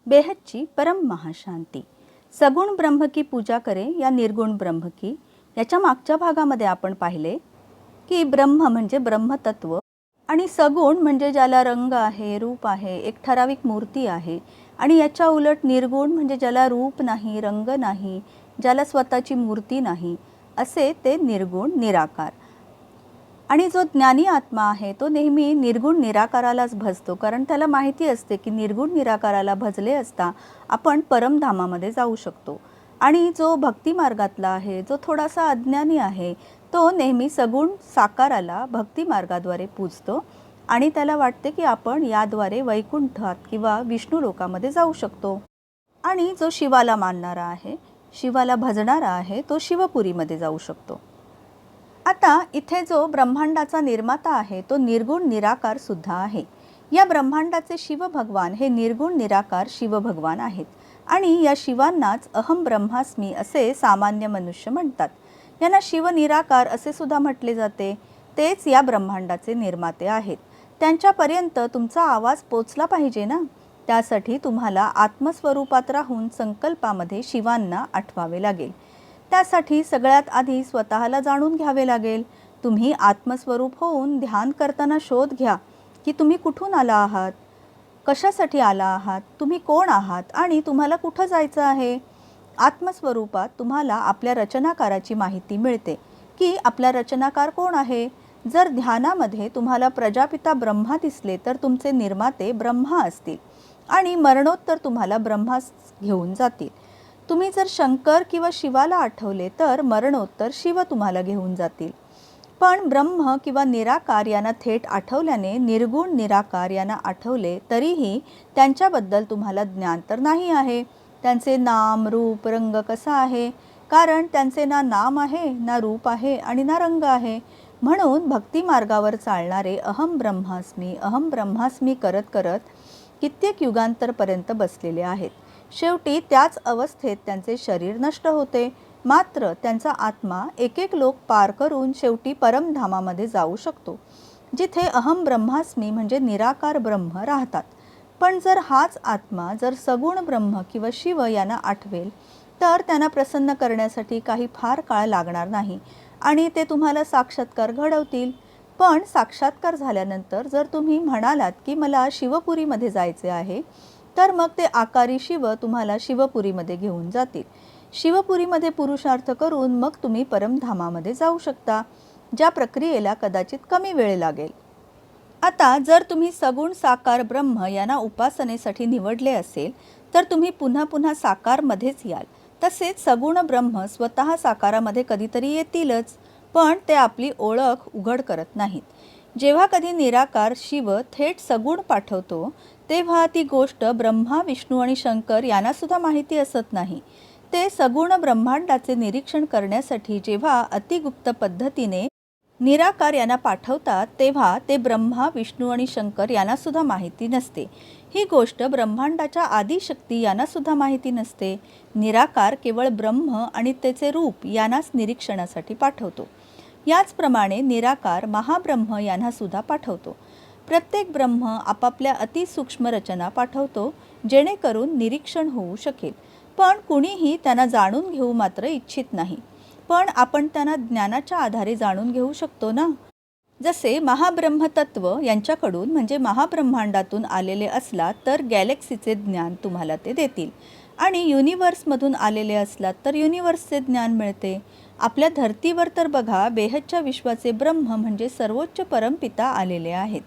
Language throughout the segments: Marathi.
बेहदची परम महाशांती. सगुण ब्रह्म की पूजा करे या निर्गुण ब्रह्म की. याच्या मागच्या भागामध्ये आपण पाहिले की ब्रह्म म्हणजे ब्रह्मतत्व आणि सगुण म्हणजे ज्याला रंग आहे, रूप आहे, एक ठराविक मूर्ती आहे, आणि याच्या उलट निर्गुण म्हणजे ज्याला रूप नाही, रंग नाही, ज्याला स्वतःची मूर्ती नाही, असे ते निर्गुण निराकार. आणि जो ज्ञानी आत्मा आहे तो नेहमी निर्गुण निराकारालाच भजतो, कारण त्याला माहिती असते की निर्गुण निराकाराला भजले असता आपण परमधामामध्ये जाऊ शकतो. आणि जो भक्ती मार्गातला आहे, जो थोडासा अज्ञानी आहे, तो नेहमी सगुण साकाराला भक्ती मार्गाद्वारे पूजतो आणि त्याला वाटते की आपण याद्वारे वैकुंठात किंवा विष्णू लोकामध्ये जाऊ शकतो. आणि जो शिवाला मानणारा आहे, शिवाला भजणारा आहे, तो शिवपुरीमध्ये जाऊ शकतो. आता इथे जो ब्रह्मांडाचा निर्माता आहे तो निर्गुण निराकार सुद्धा आहे. या ब्रह्मांडाचे शिव भगवान हे निर्गुण निराकार शिव भगवान आहेत आणि या शिवांनाच अहम ब्रह्मास्मी असे सामान्य मनुष्य म्हणतात. यांना शिव निराकार असे सुद्धा म्हटले जाते. तेच या ब्रह्मांडाचे निर्माते आहेत. त्यांच्यापर्यंत तुमचा आवाज पोचला पाहिजे ना, त्यासाठी तुम्हाला आत्मस्वरूपात राहून संकल्पामध्ये शिवांना आठवावे लागेल. त्यासाठी सगळ्यात आधी स्वतःला जाणून घ्यावे लागेल. तुम्ही आत्मस्वरूप होऊन ध्यान करताना शोध घ्या की तुम्ही कुठून आला आहात, कशासाठी आला आहात, तुम्ही कोण आहात आणि तुम्हाला कुठं जायचं आहे. आत्मस्वरूपात तुम्हाला आपल्या रचनाकाराची माहिती मिळते की आपला रचनाकार कोण आहे. जर ध्यानामध्ये तुम्हाला प्रजापिता ब्रह्मा दिसले तर तुमचे निर्माते ब्रह्मा असतील आणि मरणोत्तर तुम्हाला ब्रह्माच घेऊन जातील. तुम्ही जर शंकर किंवा शिवाला आठवले तर मरणोत्तर शिव तुम्हाला घेऊन जातील. पण ब्रह्म किंवा निराकार यांना थेट आठवल्याने निर्गुण निराकार यांना आठवले तरीही त्यांच्याबद्दल तुम्हाला ज्ञान तर नाही आहे. त्यांचे नाम, रूप, रंग कसा आहे, कारण त्यांचे ना नाम आहे, ना रूप आहे आणि ना रंग आहे. म्हणून भक्ती मार्गावर चालणारे अहम ब्रह्मास्मी करत करत कित्येक युगांतरपर्यंत बसलेले आहेत. शेवटी त्याच अवस्थेत त्यांचे शरीर नष्ट होते, मात्र त्यांचा आत्मा एक एक लोक पार करून शेवटी परमधामामध्ये जाऊ शकतो, जिथे अहम ब्रह्मास्मी म्हणजे निराकार ब्रह्म राहतात. पण जर हाच आत्मा जर सगुण ब्रह्म किंवा शिव यांना आठवेल तर त्यांना प्रसन्न करण्यासाठी काही फार काळ लागणार नाही आणि ते तुम्हाला साक्षात्कार घडवतील. पण साक्षात्कार झाल्यानंतर जर तुम्ही म्हणालात की मला शिवपुरीमध्ये जायचे आहे, तर मग ते आकारी शिव तुम्हाला शिवपुरीमध्ये घेऊन जातील. शिवपुरीमध्ये पुरुषार्थ करून मग तुम्ही परमधामामध्ये जाऊ शकता, ज्या प्रक्रियेला कदाचित कमी वेळ लागेल. आता जर तुम्ही सगुण साकार ब्रह्म यांना उपासनेसाठी निवडले असेल तर तुम्ही पुन्हा पुन्हा साकारमध्येच याल. तसेच सगुण ब्रह्म स्वतः साकारामध्ये कधीतरी येतीलच, पण ते आपली ओळख उघड करत नाहीत. जेव्हा कधी निराकार शिव थेट सगुण पाठवतो तेव्हा ती गोष्ट ब्रह्मा, विष्णू आणि शंकर यांना सुद्धा माहिती असत नाही. ते सगुण ब्रह्मांडाचे निरीक्षण करण्यासाठी जेव्हा अतिगुप्त पद्धतीने निराकार यांना पाठवतात तेव्हा ते ब्रह्मा, विष्णू आणि शंकर यांना सुद्धा माहिती नसते. ही गोष्ट ब्रह्मांडाच्या आदिशक्ती यांना सुद्धा माहिती नसते. निराकार केवळ ब्रह्म आणि त्याचे रूप यांनाच निरीक्षणासाठी पाठवतो. याचप्रमाणे निराकार महाब्रह्म यांना सुद्धा पाठवतो. प्रत्येक ब्रह्म आपापल्या अतिसूक्ष्म रचना पाठवतो जेणेकरून निरीक्षण होऊ शकेल. पण कुणीही त्यांना जाणून घेऊ मात्र इच्छित नाही. पण आपण त्यांना ज्ञानाच्या आधारे जाणून घेऊ शकतो ना. जसे महाब्रह्मतत्व यांच्याकडून म्हणजे महाब्रह्मांडातून आलेले असलात तर गॅलेक्सीचे ज्ञान तुम्हाला ते देतील, आणि युनिवर्समधून आलेले असलात तर युनिवर्सचे ज्ञान मिळते. आपल्या धर्तीवर तर बघा, बेहदच्या विश्वाचे ब्रह्म म्हणजे सर्वोच्च परमपिता आलेले आहेत.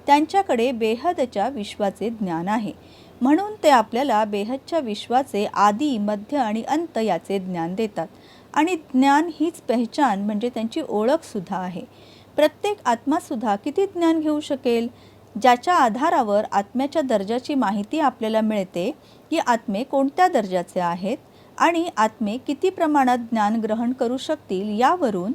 त्यांच्याकडे बेहदच्या विश्वाचे ज्ञान आहे, म्हणून ते आपल्याला बेहदच्या विश्वाचे आदी, मध्य आणि अंत याचे ज्ञान देतात. आणि ज्ञान हीच पहचान म्हणजे त्यांची ओळखसुद्धा आहे. प्रत्येक आत्मासुद्धा किती ज्ञान घेऊ शकेल, ज्याच्या आधारावर आत्म्याच्या दर्जाची माहिती आपल्याला मिळते की आत्मे कोणत्या दर्जाचे आहेत आणि आत्मे किती प्रमाणात ज्ञान ग्रहण करू शकतील, यावरून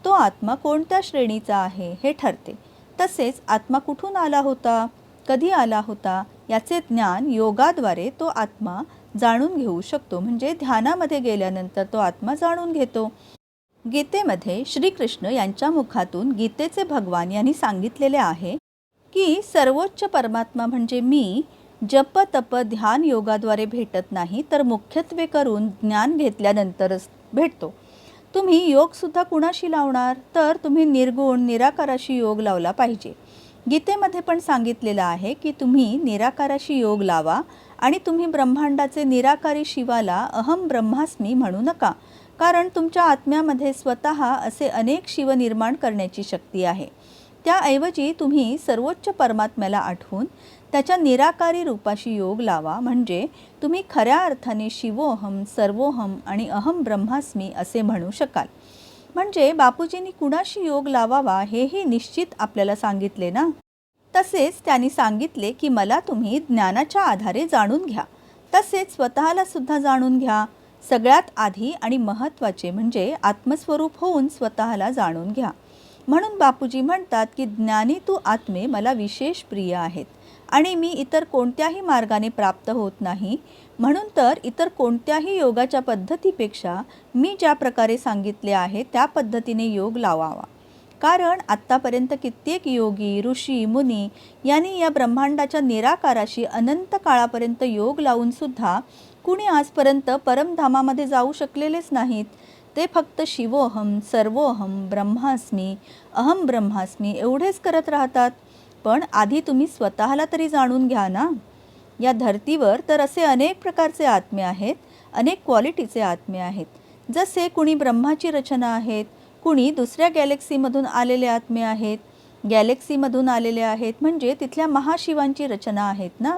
तो आत्मा कोणत्या श्रेणीचा आहे हे ठरते. तसेच आत्मा कुठून आला होता, कधी आला होता याचे ज्ञान योगाद्वारे तो आत्मा जाणून घेऊ शकतो, म्हणजे ध्यानामध्ये गेल्यानंतर तो आत्मा जाणून घेतो. गीतेमध्ये श्रीकृष्ण यांच्या मुखातून गीतेचे भगवान यांनी सांगितलेले आहे की सर्वोच्च परमात्मा म्हणजे मी जप तप ध्यान योगाद्वारे भेटत नाही, तर मुख्यत्वे करून ज्ञान घेतल्यानंतरच भेटतो. तुम्ही योगसुद्धा कुणाशी लावणार? तर तुम्ही निर्गुण निराकाराशी योग लावला पाहिजे. गीतेमध्ये पण सांगितलेलं आहे की तुम्ही निराकाराशी योग लावा आणि तुम्ही ब्रह्मांडाचे निराकारी शिवाला अहम ब्रह्मास्मी म्हणू नका, कारण तुमच्या आत्म्यामध्ये स्वतः असे अनेक शिव निर्माण करण्याची शक्ती आहे. त्याऐवजी तुम्ही सर्वोच्च परमात्म्याला आठवून त्याच्या निराकारी रूपाशी योग लावा, म्हणजे तुम्ही खऱ्या अर्थाने शिवोहम सर्वोहम आणि अहम ब्रह्मास्मी असे म्हणू शकाल. म्हणजे बापूजींनी कुणाशी योग लावावा हेही निश्चित आपल्याला सांगितले ना. तसेच त्यांनी सांगितले की मला तुम्ही ज्ञानाच्या आधारे जाणून घ्या, तसेच स्वतःला सुद्धा जाणून घ्या. सगळ्यात आधी आणि महत्त्वाचे म्हणजे आत्मस्वरूप होऊन स्वतःला जाणून घ्या. म्हणून बापूजी म्हणतात की ज्ञानी तू आत्मे मला विशेष प्रिय आहेत आणि मी इतर कोणत्याही मार्गाने प्राप्त होत नाही. म्हणून तर इतर कोणत्याही योगाच्या पद्धतीपेक्षा मी ज्या प्रकारे सांगितले आहे त्या पद्धतीने योग लावावा. कारण आत्तापर्यंत कित्येक योगी ऋषी मुनी यांनी या ब्रह्मांडाच्या निराकाराशी अनंत काळापर्यंत योग लावूनसुद्धा कुणी आजपर्यंत परमधामामध्ये जाऊ शकलेलेच नाहीत. ते फक्त शिवोहम सर्वोहम ब्रह्मास्मी अहम ब्रह्मास्मी एवढेच करत राहतात. पण आधी तुम्ही स्वतःला तरी जाणून घ्या ना. या धर्तीवर तर असे अनेक प्रकारचे आत्मे आहेत, अनेक क्वालिटीचे आत्मे आहेत. जसे कुणी ब्रह्माची रचना आहेत, कुणी दुसऱ्या गॅलेक्सीमधून आलेले आत्मे आहेत. गॅलेक्सीमधून आलेले आहेत म्हणजे तिथल्या महाशिवांची रचना आहेत ना.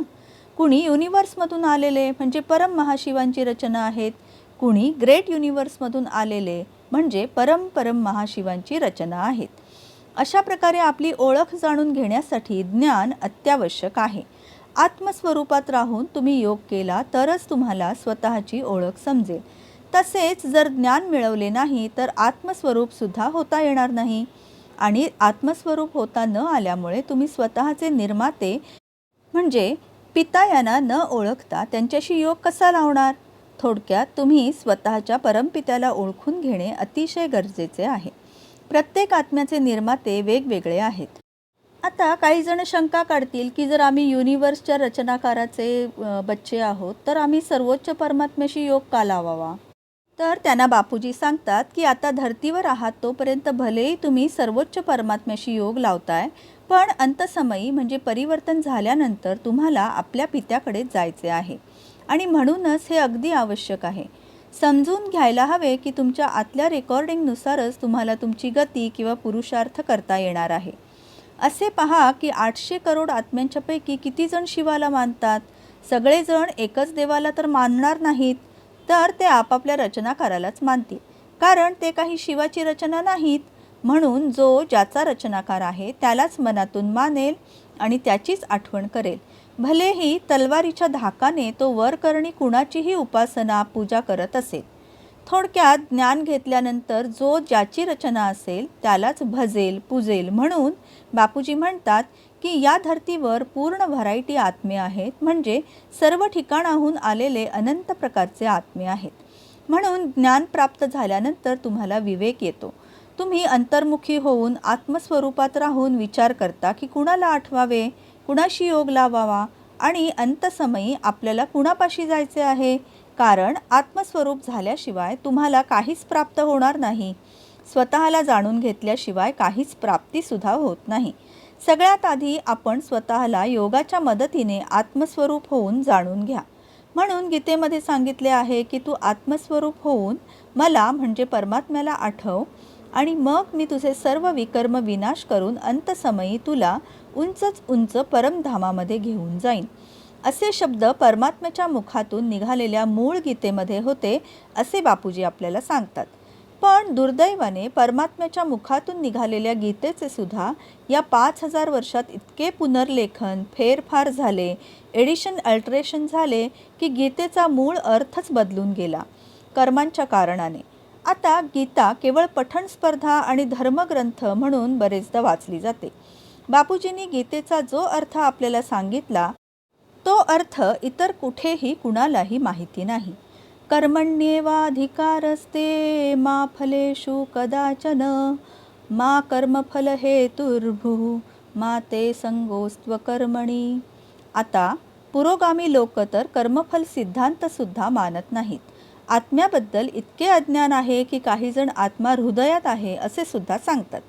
कुणी युनिवर्समधून आलेले म्हणजे परम महाशिवांची रचना आहेत. कुणी ग्रेट युनिवर्समधून आलेले म्हणजे परम परम महाशिवांची रचना आहेत. अशा प्रकारे आपली ओळख जाणून घेण्यासाठी ज्ञान अत्यावश्यक आहे. आत्मस्वरूपात राहून तुम्ही योग केला तरच तुम्हाला स्वतःची ओळख समजेल. तसेच जर ज्ञान मिळवले नाही तर आत्मस्वरूपसुद्धा होता येणार नाही. आणि आत्मस्वरूप होता न आल्यामुळे तुम्ही स्वतःचे निर्माते म्हणजे पिता यांना न ओळखता त्यांच्याशी योग कसा लावणार? थोडक्यात तुम्ही स्वतःच्या परमपित्याला ओळखून घेणे अतिशय गरजेचे आहे. प्रत्येक आत्म्याचे निर्माते वेगवेगळे आहेत. आता काही जण शंका काढतील की जर आम्ही युनिवर्सच्या रचनाकाराचे बच्चे आहोत तर आम्ही सर्वोच्च परमात्म्याशी योग का लावावा? तर त्यांना बापूजी सांगतात की आता धर्तीवर आहात तोपर्यंत भलेही तुम्ही सर्वोच्च परमात्म्याशी योग लावताय, पण अंतसमयी म्हणजे परिवर्तन झाल्यानंतर तुम्हाला आपल्या पित्याकडे जायचे आहे. आणि म्हणूनच हे अगदी आवश्यक आहे. समजून घ्यायला हवे की तुमच्या आतल्या रेकॉर्डिंगनुसारच तुम्हाला तुमची गती किंवा पुरुषार्थ करता येणार आहे. असे पहा की 800 करोड आत्म्यांच्यापैकी किती जण शिवाला मानतात? सगळेजण एकच देवाला तर मानणार नाहीत, तर ते आपापल्या रचनाकारालाच मानतील, कारण ते काही शिवाची रचना नाहीत. म्हणून जो ज्याचा रचनाकार आहे त्यालाच मनातून मानेल आणि त्याचीच आठवण करेल. भलेही तलवारीच्या धाकाने तो वरकरणी कुणाचीही उपासना पूजा करत असेल. थोडक्यात ज्ञान घेतल्यानंतर जो ज्याची रचना असेल त्यालाच भजेल पूजेल. म्हणून बापूजी म्हणतात की या धर्तीवर पूर्ण व्हरायटी आत्मे आहेत, म्हणजे सर्व ठिकाणाहून आलेले अनंत प्रकारचे आत्मे आहेत. म्हणून ज्ञान प्राप्त झाल्यानंतर तुम्हाला विवेक येतो. तुम्ही अंतर्मुखी होऊन आत्मस्वरूपात राहून विचार करता की कुणाला आठवावे, कुणाशी योग लावावा आणि अंतसमयी आपल्याला कुणापाशी जायचे आहे. कारण आत्मस्वरूप झाल्याशिवाय तुम्हाला काहीच प्राप्त होणार नाही. स्वतःला जाणून घेतल्याशिवाय काहीच प्राप्तीसुद्धा होत नाही. सगळ्यात आधी आपण स्वतःला योगाच्या मदतीने आत्मस्वरूप होऊन जाणून घ्या. म्हणून गीतेमध्ये सांगितले आहे की तू आत्मस्वरूप होऊन मला म्हणजे परमात्म्याला आठव आणि मग मी तुझे सर्व विकर्म विनाश करून अंतसमयी तुला उंचच उंच परमधामामध्ये घेऊन जाईन. असे शब्द परमात्म्याच्या मुखातून निघालेल्या मूळ गीतेमध्ये होते असे बापूजी आपल्याला सांगतात. पण दुर्दैवाने परमात्म्याच्या मुखातून निघालेल्या गीतेचे सुद्धा या 5000 वर्षात इतके पुनर्लेखन फेरफार झाले, एडिशन अल्टरेशन झाले की गीतेचा मूळ अर्थच बदलून गेला कर्मांच्या कारणाने. आता गीता केवळ पठण स्पर्धा आणि धर्मग्रंथ म्हणून बरेचदा वाचली जाते. बापूजींनी गीतेचा जो अर्थ आपल्याला सांगितला तो अर्थ इतर कुठेही कुणालाही माहिती नाही. कर्मण्येवाधिकारस्ते मा फलेषु कदाचन मा कर्मफल हेतुर्भुः मा ते संगोस्त्व कर्मणी. आता पुरोगामी लोक तर कर्मफल सिद्धांत सुद्धा मानत नाहीत. आत्म्याबद्दल इतके अज्ञान आहे की काही जण आत्मा हृदयात आहे असे सुद्धा सांगतात.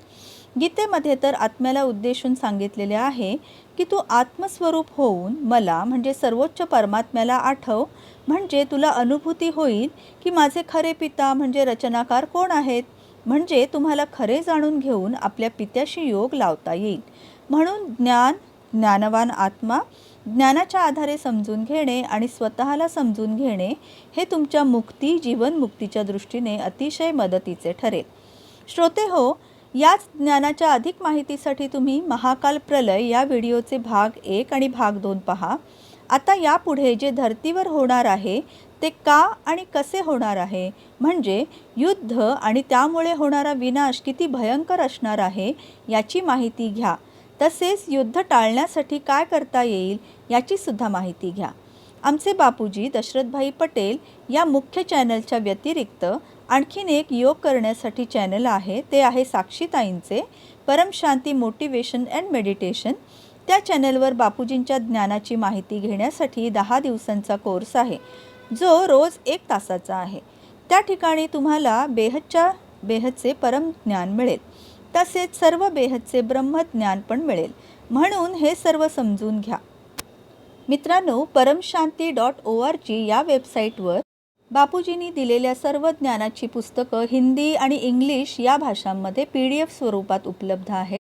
गीतेमध्ये तर आत्म्याला उद्देशून सांगितलेले आहे की तू आत्मस्वरूप होऊन मला म्हणजे सर्वोच्च परमात्म्याला आठव, म्हणजे तुला अनुभूती होईल की माझे खरे पिता म्हणजे रचनाकार कोण आहेत. म्हणजे तुम्हाला खरे जाणून घेऊन आपल्या पित्याशी योग लावता येईल. म्हणून ज्ञानवान आत्मा ज्ञानाच्या आधारे समजून घेणे आणि स्वतःला समजून घेणे हे तुमच्या जीवनमुक्तीच्या दृष्टीने अतिशय मदतीचे ठरेल. श्रोते हो, याच ज्ञानाच्या अधिक माहितीसाठी तुम्ही महाकाल प्रलय या व्हिडिओचे भाग 1 आणि भाग 2 पहा. आता यापुढे जे धर्तीवर होणार आहे ते का आणि कसे होणार आहे, म्हणजे युद्ध आणि त्यामुळे होणारा विनाश किती भयंकर असणार आहे याची माहिती घ्या. तसेच युद्ध टाळण्यासाठी काय करता येईल याची सुद्धा माहिती घ्या. आमचे बापूजी दशरथभाई पटेल या मुख्य चॅनलच्या व्यतिरिक्त आणखीन एक योग करण्यासाठी चॅनल आहे. ते आहे साक्षीताईंचे परमशांती मोटिवेशन अँड मेडिटेशन. त्या चॅनलवर बापूजींच्या ज्ञानाची माहिती घेण्यासाठी 10 दिवसांचा कोर्स आहे, जो रोज 1 तासाचा आहे. त्या ठिकाणी तुम्हाला बेहदचे परम ज्ञान मिळेल. तसेच सर्व बेहदचे ब्रह्मज्ञान पण मिळेल. म्हणून हे सर्व समजून घ्या. मित्रांनो, paramshanti.org या वेबसाईटवर बापूजींनी दिलेल्या सर्व ज्ञानाची पुस्तकं हिंदी आणि इंग्लिश या भाषांमध्ये PDF स्वरूपात उपलब्ध आहेत.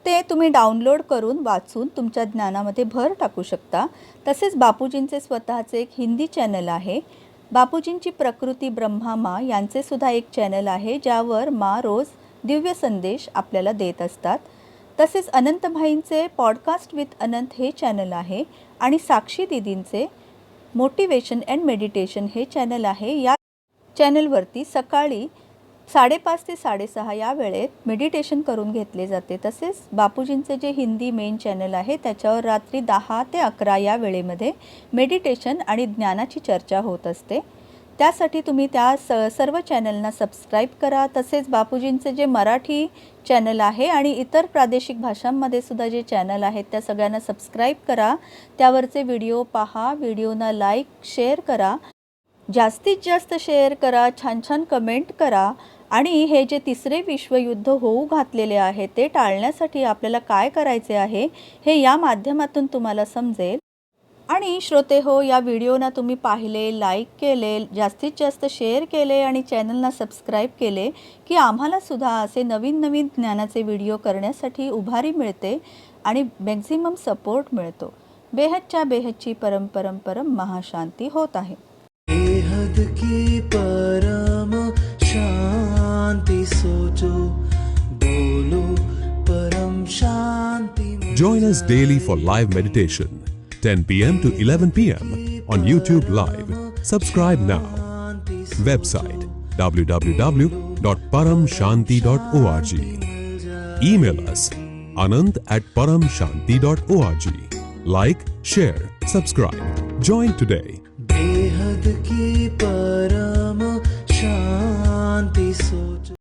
ते तुम्ही डाउनलोड करून वाचून तुमच्या ज्ञानामध्ये भर टाकू शकता. तसेच बापूजींचे स्वतःचे एक हिंदी चॅनल आहे. बापूजींची प्रकृती ब्रह्मा माँ यांचे सुद्धा एक चॅनल आहे, ज्यावर माँ रोज दिव्य संदेश आपल्याला देत असतात. तसेच अनंतभाईंचे पॉडकास्ट विथ अनंत हे चॅनल आहे आणि साक्षी दीदींचे मोटिवेशन अँड मेडिटेशन हे चॅनल आहे. या चॅनलवरती सकाळी 5:30 ते 6:30 या वेळेत मेडिटेशन करून घेतले जाते. तसेच बापूजींचे जे हिंदी मेन चॅनल आहे त्याच्यावर रात्री 10 ते 11 या वेळेमध्ये मेडिटेशन आणि ज्ञानाची चर्चा होत असते. त्यासाठी तुम्ही त्या सर्व चॅनलना सबस्क्राईब करा. तसेच बापूजींचे जे मराठी चॅनल आहे आणि इतर प्रादेशिक भाषांमध्ये सुद्धा जे चॅनल आहेत त्या सगळ्यांना सबस्क्राईब करा. त्यावरचे व्हिडिओ पहा, व्हिडिओना लाईक शेअर करा, जास्तीत जास्त शेअर करा, छान छान कमेंट करा. आणि हे जे तिसरे विश्वयुद्ध होऊ घातलेले आहे ते टाळण्यासाठी आपल्याला काय करायचे आहे हे या माध्यमातून तुम्हाला समजेल. आणि श्रोते हो, या व्हिडिओना तुम्ही पाहिले, लाईक केले, जास्तीत जास्त शेअर केले आणि चॅनलना सबस्क्राईब केले की आम्हाला सुद्धा असे नवीन ज्ञानाचे व्हिडिओ करण्यासाठी उभारी मिळते आणि मॅक्झिमम सपोर्ट मिळतो. बेहदची परम महाशांती होत आहे. बेहद की परम शांति सोचो, बोलो परम शांति. Join us daily for live meditation, 10 p.m. to 11 p.m. on YouTube Live. Subscribe now. Website www.paramshanti.org. Email us anant@paramshanti.org. Like, share, subscribe. Join today. बेहद की परम शांति सो